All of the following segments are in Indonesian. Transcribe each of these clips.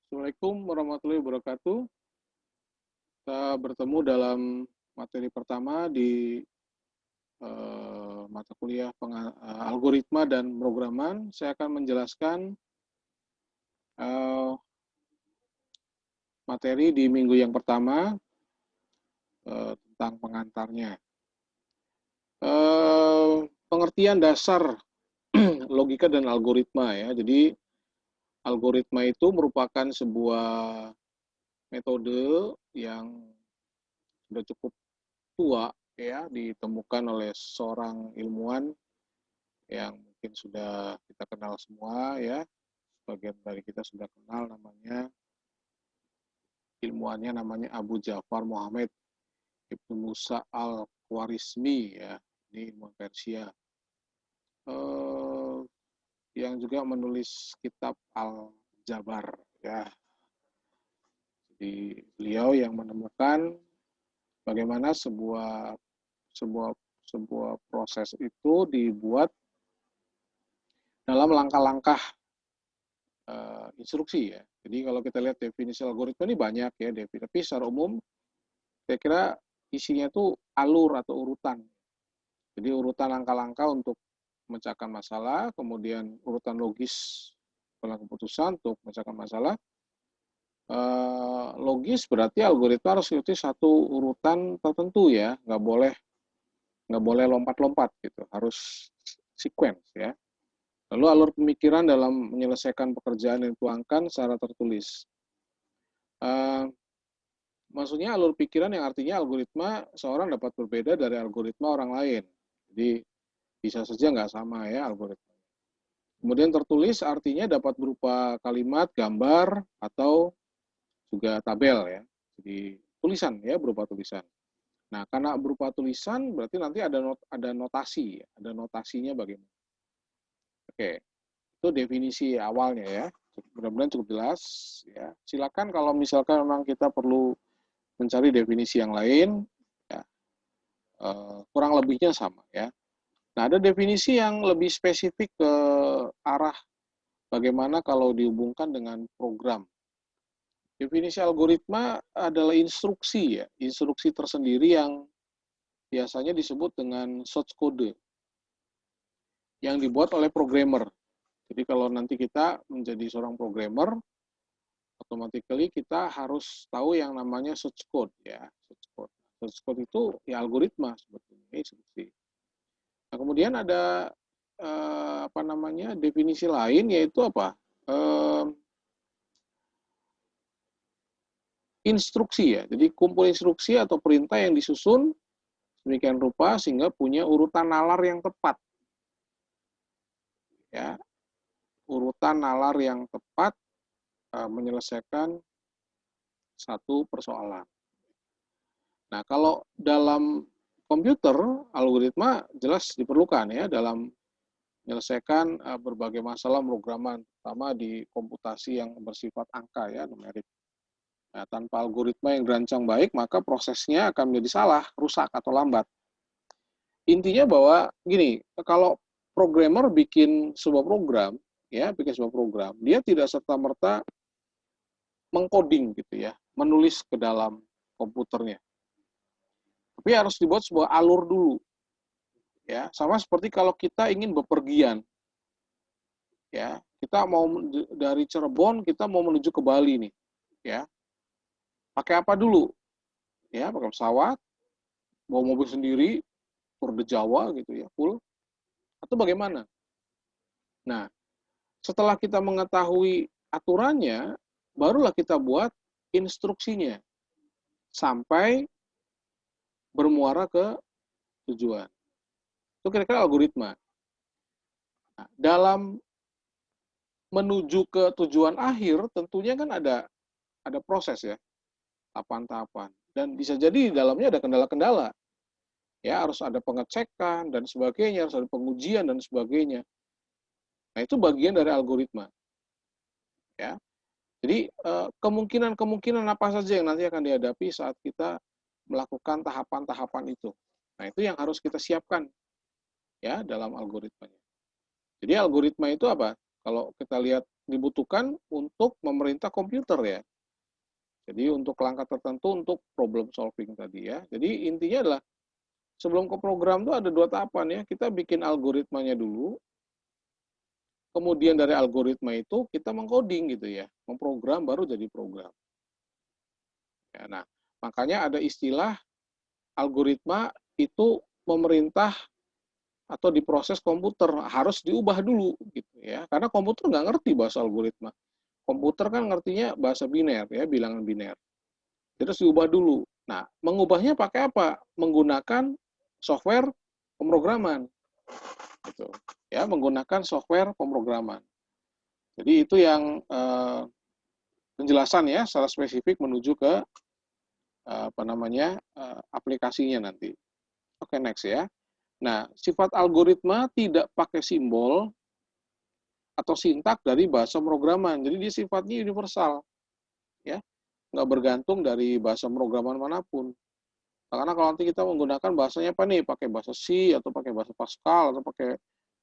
Assalamualaikum warahmatullahi wabarakatuh. Kita bertemu dalam materi pertama di mata kuliah algoritma dan pemrograman. Saya akan menjelaskan uh, materi di minggu yang pertama tentang pengantarnya. Pengertian dasar logika dan algoritma ya. Jadi algoritma itu merupakan sebuah metode yang sudah cukup tua ya, ditemukan oleh seorang ilmuwan yang mungkin sudah kita kenal semua ya, sebagian dari kita sudah kenal namanya, ilmuannya namanya Abu Ja'far Muhammad Ibnu Musa al-Khwarizmi ya, ini ilmuwan Persia yang juga menulis kitab Al-Jabar ya. Jadi beliau yang menemukan bagaimana sebuah proses itu dibuat dalam langkah-langkah instruksi ya. Jadi kalau kita lihat definisi algoritma ini banyak ya, tapi secara umum saya kira isinya tuh alur atau urutan. Jadi urutan langkah-langkah untuk memecahkan masalah, kemudian urutan logis pengambilan keputusan untuk memecahkan masalah. Logis berarti algoritma harus ikuti satu urutan tertentu ya, nggak boleh lompat-lompat gitu, harus sequence ya. Lalu alur pemikiran dalam menyelesaikan pekerjaan yang dituangkan secara tertulis. Maksudnya alur pikiran yang artinya algoritma seorang dapat berbeda dari algoritma orang lain. Jadi bisa saja nggak sama ya algoritma. Kemudian tertulis artinya dapat berupa kalimat, gambar, atau juga tabel ya. Jadi tulisan ya, berupa tulisan. Nah, karena berupa tulisan berarti nanti ada notasi, ada notasinya bagaimana. Oke, itu definisi awalnya ya. Mudah-mudahan cukup jelas ya. Silakan kalau misalkan memang kita perlu mencari definisi yang lain, ya, kurang lebihnya sama ya. Nah, ada definisi yang lebih spesifik ke arah bagaimana kalau dihubungkan dengan program. Definisi algoritma adalah instruksi ya, instruksi tersendiri yang biasanya disebut dengan source code yang dibuat oleh programmer. Jadi kalau nanti kita menjadi seorang programmer, automatically kita harus tahu yang namanya source code ya. Source code. Source code itu ya algoritma sebetulnya, instruksi. Nah, kemudian ada definisi lain yaitu apa? Instruksi ya. Jadi kumpul instruksi atau perintah yang disusun demikian rupa sehingga punya urutan nalar yang tepat. Ya. Urutan nalar yang tepat menyelesaikan satu persoalan. Nah, kalau dalam komputer, algoritma jelas diperlukan ya dalam menyelesaikan berbagai masalah pemrograman, terutama di komputasi yang bersifat angka ya, numerik. Nah, tanpa algoritma yang dirancang baik, maka prosesnya akan menjadi salah, rusak atau lambat. Intinya bahwa gini, kalau programmer bikin sebuah program, dia tidak serta-merta mengcoding gitu ya, menulis ke dalam komputernya. Tapi harus dibuat sebuah alur dulu. Ya, sama seperti kalau kita ingin bepergian. Ya, kita mau dari Cirebon kita mau menuju ke Bali nih, ya. Pakai apa dulu? Ya, pakai pesawat, bawa mobil sendiri, tur de Jawa gitu ya, full. Atau bagaimana? Nah, setelah kita mengetahui aturannya, barulah kita buat instruksinya sampai bermuara ke tujuan. Itu kira-kira algoritma. Nah, dalam menuju ke tujuan akhir tentunya kan ada proses ya, tahapan-tahapan, dan bisa jadi di dalamnya ada kendala-kendala ya, harus ada pengecekan dan sebagainya, harus ada pengujian dan sebagainya. Nah, itu bagian dari algoritma ya. Jadi kemungkinan apa saja yang nanti akan dihadapi saat kita melakukan tahapan-tahapan itu. Nah, itu yang harus kita siapkan ya dalam algoritmanya. Jadi algoritma itu apa? Kalau kita lihat dibutuhkan untuk memerintah komputer ya. Jadi untuk langkah tertentu untuk problem solving tadi ya. Jadi intinya adalah sebelum ke program itu ada 2 tahapan ya. Kita bikin algoritmanya dulu, kemudian dari algoritma itu kita mengcoding gitu ya, memprogram baru jadi program. Ya, nah, makanya ada istilah algoritma itu memerintah atau diproses komputer harus diubah dulu gitu ya, karena komputer nggak ngerti bahasa algoritma. Komputer kan ngertinya bahasa biner ya, bilangan biner. Terus diubah dulu. Nah, mengubahnya pakai apa? Menggunakan software pemrograman. Gitu. Ya, menggunakan software pemrograman. Jadi itu yang penjelasan ya secara spesifik menuju ke aplikasinya nanti. Oke, next ya. Nah, sifat algoritma tidak pakai simbol atau sintak dari bahasa pemrograman. Jadi dia sifatnya universal, ya, nggak bergantung dari bahasa pemrograman manapun. Karena kalau nanti kita menggunakan bahasanya apa nih, pakai bahasa C atau pakai bahasa Pascal atau pakai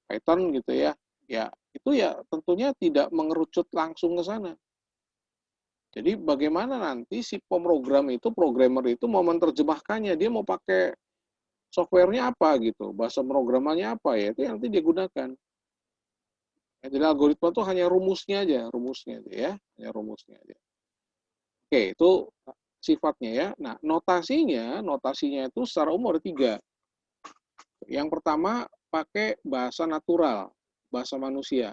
Python gitu ya, ya itu ya tentunya tidak mengerucut langsung ke sana. Jadi bagaimana nanti si pemrogram itu, programmer itu mau menerjemahkannya, dia mau pakai softwarenya apa gitu, bahasa pemrogramannya apa ya, itu yang nanti dia gunakan. Ya, jadi algoritma itu hanya rumusnya aja ya, hanya rumusnya aja. Oke, itu sifatnya ya. Nah, notasinya itu secara umum ada 3. Yang pertama pakai bahasa natural, bahasa manusia.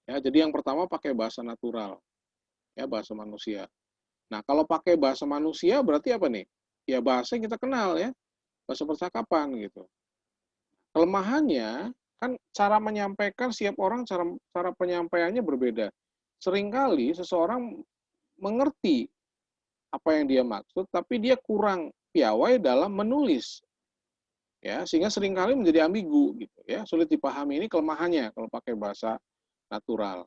Ya, jadi yang pertama pakai bahasa natural, ya bahasa manusia. Nah, kalau pakai bahasa manusia berarti apa nih? Ya bahasa yang kita kenal ya, bahasa percakapan gitu. Kelemahannya kan cara menyampaikan setiap orang cara penyampaiannya berbeda. Seringkali seseorang mengerti apa yang dia maksud, tapi dia kurang piawai dalam menulis, ya sehingga seringkali menjadi ambigu gitu ya, sulit dipahami. Ini kelemahannya kalau pakai bahasa natural.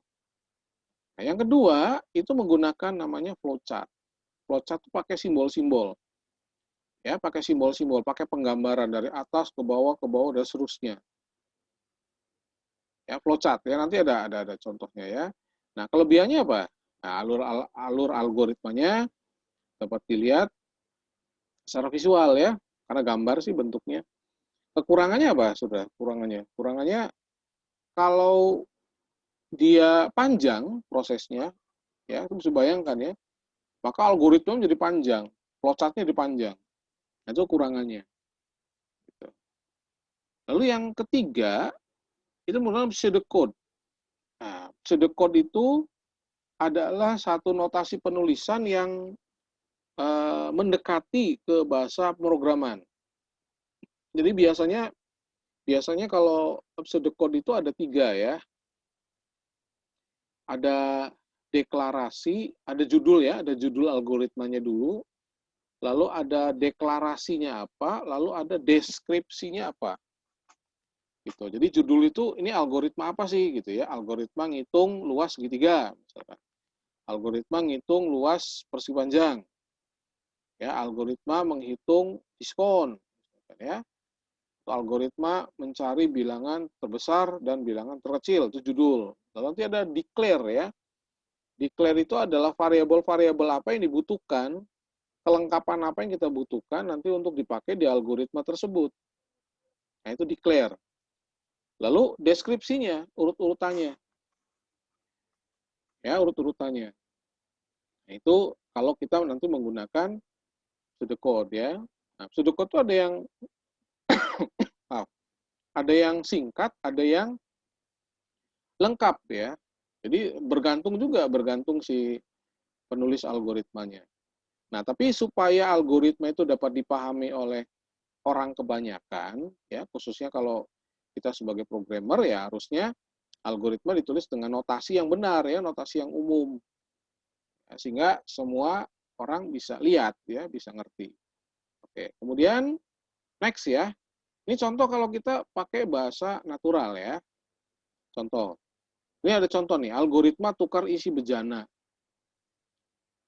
Nah, yang kedua itu menggunakan namanya flowchart. Flowchart itu pakai simbol-simbol, ya pakai simbol-simbol, pakai penggambaran dari atas ke bawah dan seterusnya. Ya flowchart ya, nanti ada contohnya ya. Nah, kelebihannya apa? Nah, alur algoritmanya dapat dilihat secara visual ya, karena gambar sih bentuknya. Kekurangannya apa, sudah? Kurangannya kalau dia panjang prosesnya, ya itu bisa bayangkan ya, maka algoritma menjadi panjang, flowchartnya jadi panjang. Nah, itu kurangannya. Gitu. Lalu yang ketiga, itu menggunakan pseudocode. Nah, pseudocode itu adalah satu notasi penulisan yang mendekati ke bahasa pemrograman. Jadi biasanya kalau pseudocode itu ada 3 ya. Ada deklarasi, ada judul ya, ada judul algoritmanya dulu, lalu ada deklarasinya apa, lalu ada deskripsinya apa. Gitu. Jadi judul itu ini algoritma apa sih gitu ya? Algoritma ngitung luas segitiga misalkan. Algoritma ngitung luas persegi panjang. Ya, algoritma menghitung diskon misalkan ya. Algoritma mencari bilangan terbesar dan bilangan terkecil, itu judul. Lalu nanti ada declare ya. Declare itu adalah variabel-variabel apa yang dibutuhkan, kelengkapan apa yang kita butuhkan nanti untuk dipakai di algoritma tersebut. Nah, itu declare. Lalu deskripsinya, urut-urutannya. Ya, urut-urutannya. Nah, itu kalau kita nanti menggunakan pseudocode ya. Nah, pseudocode itu ada yang singkat, ada yang lengkap ya. Jadi bergantung si penulis algoritmanya. Nah, tapi supaya algoritma itu dapat dipahami oleh orang kebanyakan, ya khususnya kalau kita sebagai programmer ya harusnya algoritma ditulis dengan notasi yang benar ya, notasi yang umum, ya, sehingga semua orang bisa lihat ya, bisa ngerti. Oke, kemudian next ya, ini contoh kalau kita pakai bahasa natural ya, contoh. Ini ada contoh nih, algoritma tukar isi bejana.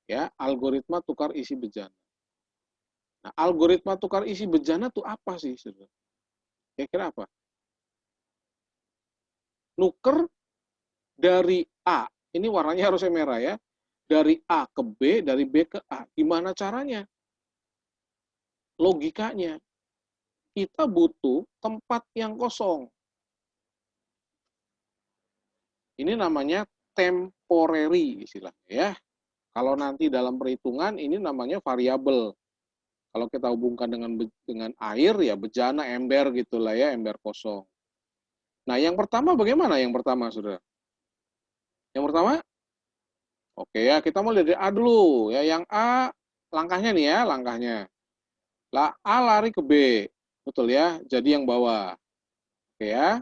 Ya, algoritma tukar isi bejana. Nah, algoritma tukar isi bejana itu apa sih? Kira-kira apa? Nuker dari A, ini warnanya harusnya merah ya, dari A ke B, dari B ke A. Gimana caranya? Logikanya, kita butuh tempat yang kosong. Ini namanya temporary istilahnya ya. Kalau nanti dalam perhitungan ini namanya variabel. Kalau kita hubungkan dengan air ya bejana ember gitulah ya, ember kosong. Nah, yang pertama bagaimana? Yang pertama, Saudara? Yang pertama, oke ya, kita mulai dari A dulu. Ya, yang A langkahnya nih ya, langkahnya. Lah A lari ke B. Betul ya? Jadi yang bawah. Oke ya.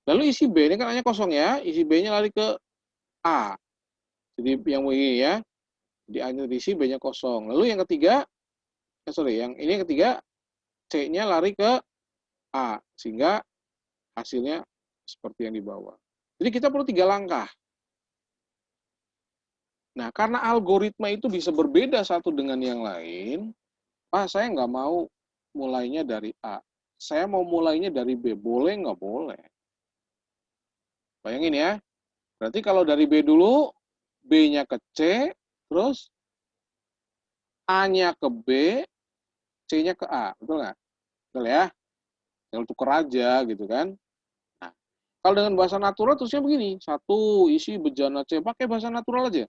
Lalu isi B ini kan hanya kosong ya, isi B-nya lari ke A. Jadi yang begini ya. Di A-nya diisi, B-nya kosong. Lalu yang ketiga, yang ini yang ketiga C-nya lari ke A sehingga hasilnya seperti yang di bawah. Jadi kita perlu 3 langkah. Nah, karena algoritma itu bisa berbeda satu dengan yang lain, Pak, saya nggak mau mulainya dari A. Saya mau mulainya dari B. Boleh nggak? Boleh. Bayangin ya. Berarti kalau dari B dulu, B-nya ke C, terus A-nya ke B, C-nya ke A. Betul nggak? Betul ya? Tinggal tuker aja gitu kan. Nah, kalau dengan bahasa natural terusnya begini. Satu, isi bejana C. Pakai bahasa natural aja.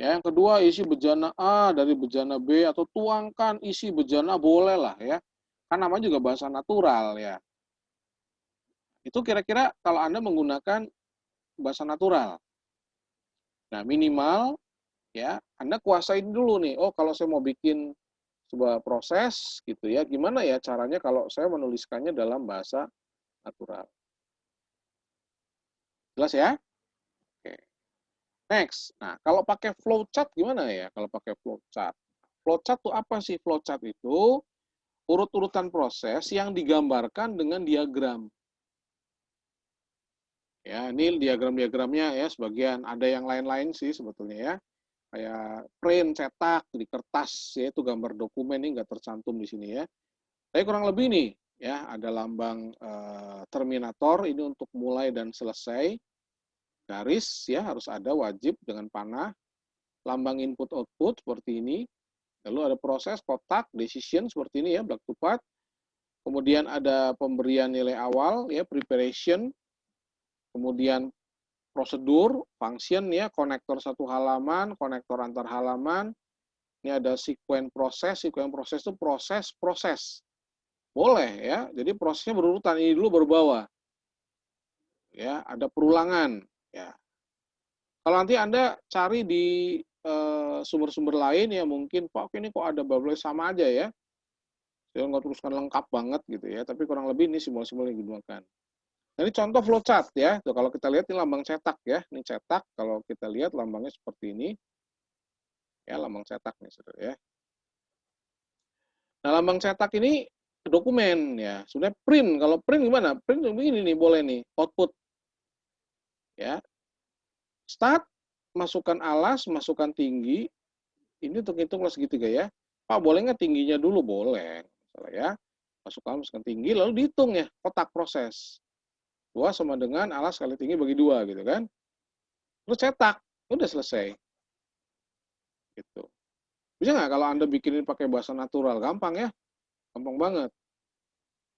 Ya, yang kedua isi bejana A dari bejana B atau tuangkan isi bejana boleh lah ya. Kan namanya juga bahasa natural ya. Itu kira-kira kalau Anda menggunakan bahasa natural. Nah, minimal ya Anda kuasain dulu nih. Oh, kalau saya mau bikin sebuah proses gitu ya, gimana ya caranya kalau saya menuliskannya dalam bahasa natural. Jelas ya? Oke. Next. Nah, kalau pakai flowchart gimana ya? Kalau pakai flowchart. Flowchart itu apa sih? Flowchart itu urut-urutan proses yang digambarkan dengan diagram. Ya, ini diagram-diagramnya ya sebagian, ada yang lain-lain sih sebetulnya ya. Kayak print, cetak di kertas ya, itu gambar dokumen ini nggak tercantum di sini ya. Tapi kurang lebih nih ya, ada lambang terminator ini untuk mulai dan selesai. Garis ya harus ada wajib dengan panah. Lambang input output seperti ini. Lalu ada proses kotak decision seperti ini ya, black to white. Kemudian ada pemberian nilai awal ya, preparation. Kemudian prosedur, function ya, konektor satu halaman, konektor antar halaman. Ini ada sequence proses itu proses. Boleh ya. Jadi prosesnya berurutan, ini dulu baru bawah. Ya, ada perulangan ya. Kalau nanti Anda cari di sumber-sumber lain ya mungkin Pak ini kok ada bubble sama aja ya. Saya nggak teruskan lengkap banget gitu ya, tapi kurang lebih ini simbol-simbol yang digunakan. Nah, ini contoh flowchart ya. Tuh, kalau kita lihat ini lambang cetak ya. Ini cetak, kalau kita lihat lambangnya seperti ini. Ya, lambang cetak nih, saudara ya. Nah, lambang cetak ini dokumen ya. Sudah print. Kalau print gimana? Print begini nih, boleh nih. Output. Ya. Start, masukkan alas, masukkan tinggi. Ini untuk hitung segitiga ya. Pak, boleh nggak tingginya dulu? Boleh. Misalnya ya. Masukkan tinggi, lalu dihitung ya. Kotak proses. 2 sama dengan alas kali tinggi bagi 2 gitu kan. Terus cetak. Udah selesai. Gitu. Bisa nggak kalau Anda bikinin pakai bahasa natural? Gampang ya. Gampang banget.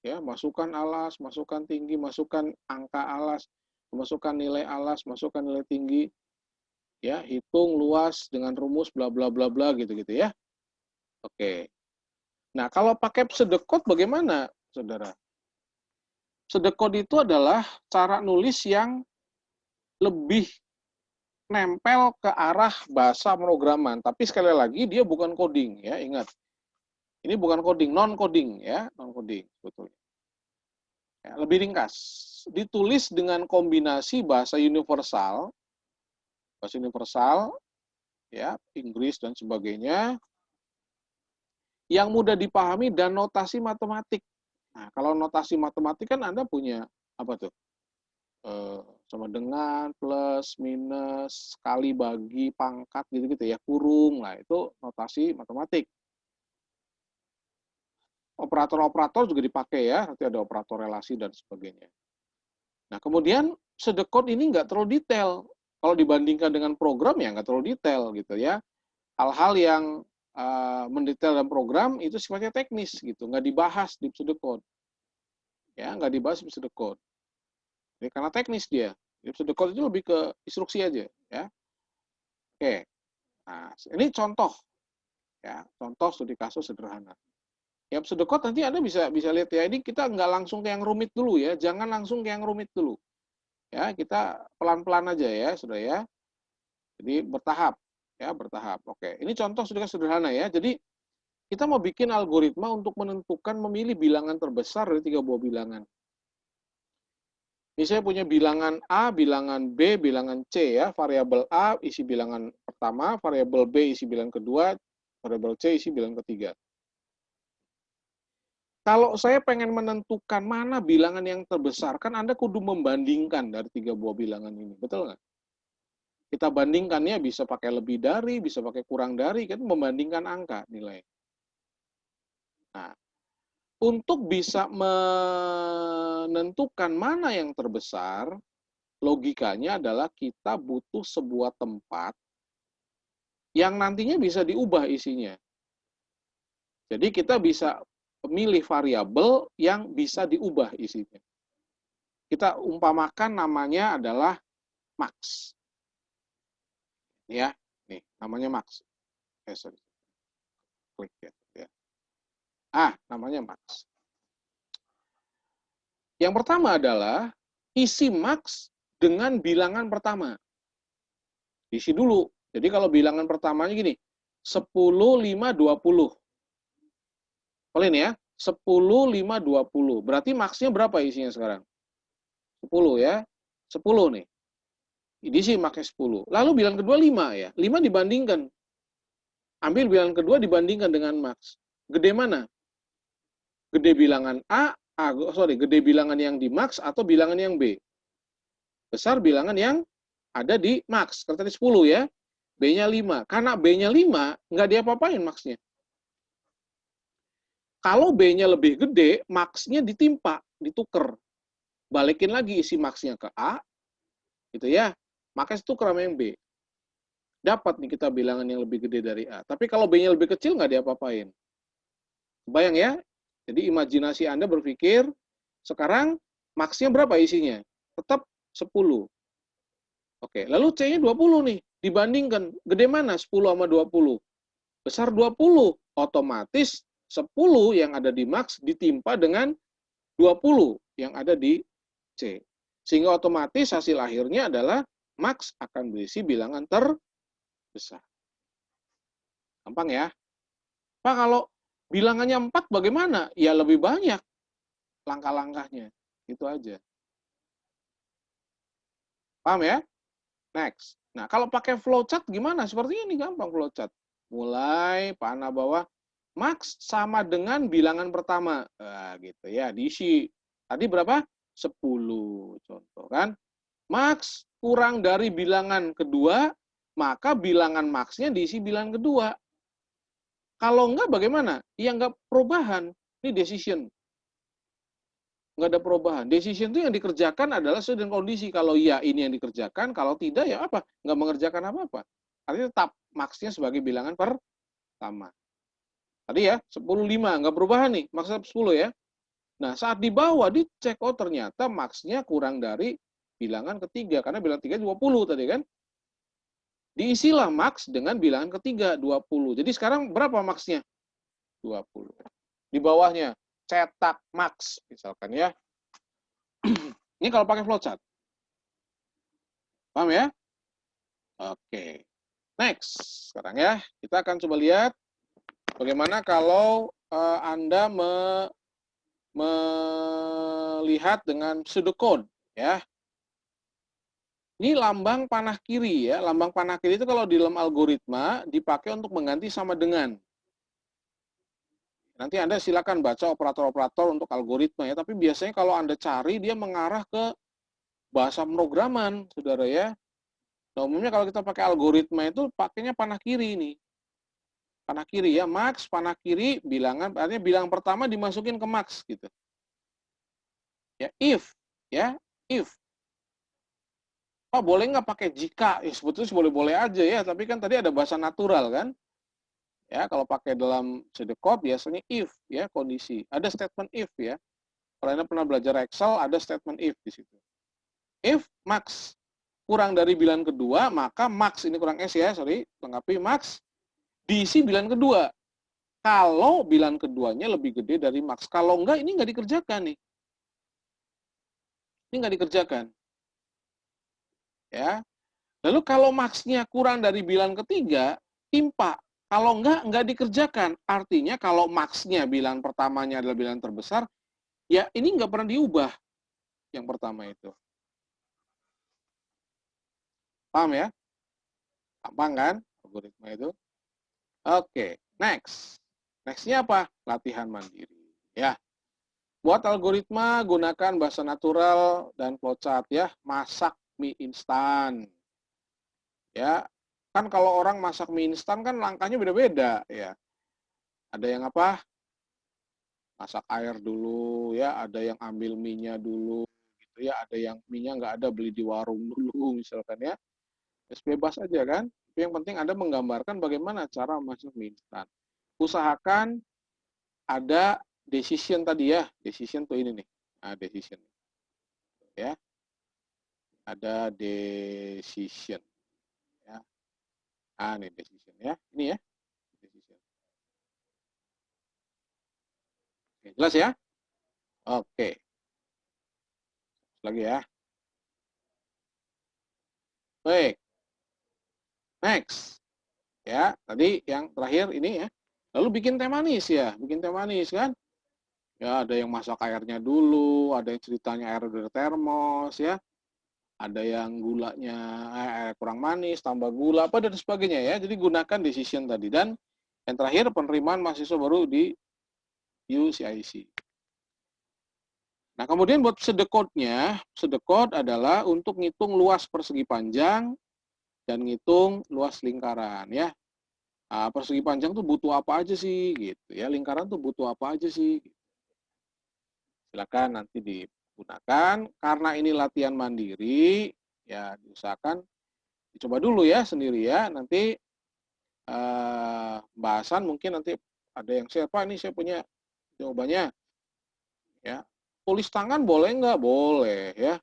Ya, masukkan alas, masukkan tinggi, masukkan angka alas, masukkan nilai alas, masukkan nilai tinggi. Ya, hitung luas dengan rumus bla bla bla bla gitu-gitu ya. Oke. Nah, kalau pakai pseudocode bagaimana, Saudara? Pseudocode itu adalah cara nulis yang lebih nempel ke arah bahasa pemrograman, tapi sekali lagi dia bukan coding ya, ingat. Ini bukan coding, non coding ya, non coding sebetulnya. Ya, lebih ringkas. Ditulis dengan kombinasi bahasa universal ya, Inggris dan sebagainya yang mudah dipahami dan notasi matematik. Nah, kalau notasi matematik kan Anda punya apa tuh? Sama dengan, plus, minus, kali, bagi, pangkat, gitu-gitu ya, kurung. Nah, itu notasi matematik. Operator-operator juga dipakai ya, nanti ada operator relasi dan sebagainya. Nah, kemudian pseudocode ini nggak terlalu detail. Kalau dibandingkan dengan program ya nggak terlalu detail gitu ya. Hal-hal yang mendetail dalam program itu sifatnya teknis gitu, nggak dibahas di pseudocode. Ya, nggak dibahas di pseudocode. Jadi, karena teknis dia. Di pseudocode itu lebih ke instruksi aja ya. Oke. Nah, ini contoh ya, contoh studi kasus sederhana. Ya, pseudocode nanti Anda bisa lihat ya, ini kita nggak langsung ke yang rumit dulu ya, jangan langsung ke yang rumit dulu. Ya, kita pelan-pelan aja ya, sudah ya. Jadi bertahap ya, bertahap. Oke, ini contoh sudah sederhana ya. Jadi kita mau bikin algoritma untuk menentukan memilih bilangan terbesar dari 3 buah bilangan. Misalnya punya bilangan A, bilangan B, bilangan C ya. Variabel A isi bilangan pertama, variabel B isi bilangan kedua, variabel C isi bilangan ketiga. Kalau saya pengen menentukan mana bilangan yang terbesar, kan Anda kudu membandingkan dari 3 buah bilangan ini. Betul nggak? Kita bandingkannya bisa pakai lebih dari, bisa pakai kurang dari, kan membandingkan angka nilai. Nah, untuk bisa menentukan mana yang terbesar, logikanya adalah kita butuh sebuah tempat yang nantinya bisa diubah isinya. Jadi kita bisa memilih variabel yang bisa diubah isinya. Kita umpamakan namanya adalah max. Ya, nih namanya max. Sorry. Klik ya. Namanya max. Yang pertama adalah isi max dengan bilangan pertama. Isi dulu. Jadi kalau bilangan pertamanya gini, 10, 5, 20. Boleh nih ya, 10, 5, 20. Berarti max-nya berapa isinya sekarang? 10 ya. 10 nih. Ini sih max-nya 10. Lalu bilangan kedua 5 ya. 5 dibandingkan. Ambil bilangan kedua dibandingkan dengan max. Gede mana? Gede bilangan gede bilangan yang di max atau bilangan yang B? Besar bilangan yang ada di max. Karena tadi 10 ya. B-nya 5. Karena B-nya 5, nggak diapa-apain max-nya. Kalau B-nya lebih gede, max-nya ditimpa, dituker. Balikin lagi isi max-nya ke A, gitu ya. Maka tuker sama yang B. Dapat nih kita bilangan yang lebih gede dari A. Tapi kalau B-nya lebih kecil, nggak diapa-apain. Bayang ya? Jadi imajinasi Anda berpikir, sekarang max-nya berapa isinya? Tetap 10. Oke, lalu C-nya 20 nih. Dibandingkan, gede mana 10 sama 20? Besar 20. Otomatis 10 yang ada di max ditimpa dengan 20 yang ada di C. Sehingga otomatis hasil akhirnya adalah max akan berisi bilangan terbesar. Gampang ya? Pak, kalau bilangannya 4 bagaimana? Ya lebih banyak langkah-langkahnya. Itu aja. Paham ya? Next. Nah, kalau pakai flowchart gimana? Sepertinya ini gampang flowchart. Mulai panah bawah, max sama dengan bilangan pertama. Nah, gitu ya, diisi. Tadi berapa? 10 contoh kan. Max kurang dari bilangan kedua, maka bilangan max-nya diisi bilangan kedua. Kalau enggak bagaimana? Ya enggak perubahan. Ini decision. Nggak ada perubahan. Decision itu yang dikerjakan adalah sesuai dengan kondisi. Kalau iya ini yang dikerjakan, kalau tidak ya apa? Nggak mengerjakan apa-apa. Artinya tetap max-nya sebagai bilangan pertama. Tadi ya, 10,5. Nggak perubahan nih, max 10 ya. Nah, saat di bawah dicek, oh ternyata max-nya kurang dari bilangan ketiga. Karena bilangan ketiga 20 tadi kan. Diisilah max dengan bilangan ketiga, 20. Jadi sekarang berapa max-nya? 20. Di bawahnya, cetak max misalkan ya. Ini kalau pakai flowchart. Paham ya? Oke. Next. Sekarang ya, kita akan coba lihat bagaimana kalau Anda melihat dengan pseudocode ya. Ini lambang panah kiri ya. Lambang panah kiri itu kalau di dalam algoritma dipakai untuk mengganti sama dengan. Nanti Anda silakan baca operator-operator untuk algoritma ya, tapi biasanya kalau Anda cari dia mengarah ke bahasa pemrograman, Saudara ya. Nah, umumnya kalau kita pakai algoritma itu pakainya panah kiri ini. Panah kiri ya, max, panah kiri, bilangan, artinya bilangan pertama dimasukin ke max gitu. Ya, if Pak, boleh nggak pakai jika? Ya, sebetulnya boleh-boleh aja ya, tapi kan tadi ada bahasa natural kan. Ya, kalau pakai dalam sedekot biasanya if ya, kondisi. Ada statement if ya. Kalau Anda pernah belajar Excel, ada statement if di situ. If max kurang dari bilangan kedua, maka max ini kurang S ya, sorry, lengkapi max diisi bilangan kedua. Kalau bilangan keduanya lebih gede dari max. Kalau enggak, ini nggak dikerjakan nih. Ini nggak dikerjakan. Ya. Lalu kalau max-nya kurang dari bilangan ketiga, timpa. Kalau enggak dikerjakan. Artinya kalau max-nya bilangan pertamanya adalah bilangan terbesar, ya ini nggak pernah diubah yang pertama itu. Paham ya? Gampang kan algoritma itu? Oke, next. Nextnya apa? Latihan mandiri. Ya, buat algoritma gunakan bahasa natural dan flowchart ya. Masak mie instan. Ya, kan kalau orang masak mie instan kan langkahnya beda-beda ya. Ada yang apa? Masak air dulu ya, ada yang ambil mie-nya dulu gitu ya, ada yang mie-nya nggak ada beli di warung dulu misalkan ya. Bebas aja kan. Tapi yang penting Anda menggambarkan bagaimana cara masak mie instan. Usahakan ada decision tadi ya. Decision tuh ini nih. Nah, decision ya. Ada decision ya. Ah, ini decision ya. Ini ya. Decision. Oke, jelas ya? Oke. Lagi ya. Baik. Next. Ya, tadi yang terakhir ini ya. Lalu bikin teh manis ya. Bikin teh manis kan? Ya, ada yang masak airnya dulu, ada yang ceritanya air dari termos ya. Ada yang gulanya kurang manis, tambah gula, apa dan sebagainya ya. Jadi gunakan decision tadi. Dan yang terakhir penerimaan mahasiswa baru di UCIC. Nah, kemudian buat sedekotnya, sedekot adalah untuk ngitung luas persegi panjang dan ngitung luas lingkaran ya. Nah, persegi panjang tuh butuh apa aja sih gitu ya. Lingkaran tuh butuh apa aja sih. Silakan nanti digunakan. Karena ini latihan mandiri, ya diusahakan dicoba dulu ya sendiri ya. Nanti bahasan mungkin nanti ada yang share, Pak ini saya punya jawabannya. Ya, tulis tangan boleh nggak? Boleh ya.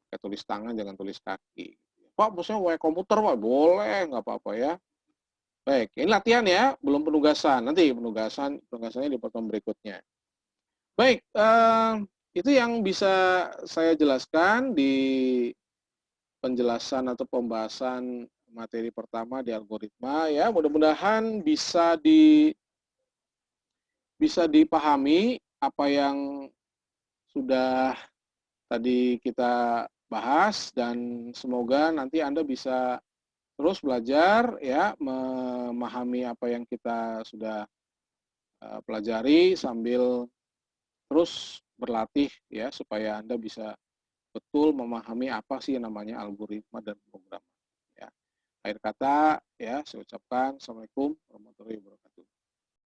Kayak tulis tangan jangan tulis kaki. Pak, maksudnya pakai komputer Pak? Boleh, nggak apa-apa ya. Baik, ini latihan ya, belum penugasan. Nanti penugasannya di pertemuan berikutnya. Baik, itu yang bisa saya jelaskan di penjelasan atau pembahasan materi pertama di algoritma ya. Mudah-mudahan bisa dipahami apa yang sudah tadi kita bahas dan semoga nanti Anda bisa terus belajar ya, memahami apa yang kita sudah pelajari sambil terus berlatih ya supaya Anda bisa betul memahami apa sih yang namanya algoritma dan program. Ya. Akhir kata ya saya ucapkan Assalamualaikum warahmatullahi wabarakatuh.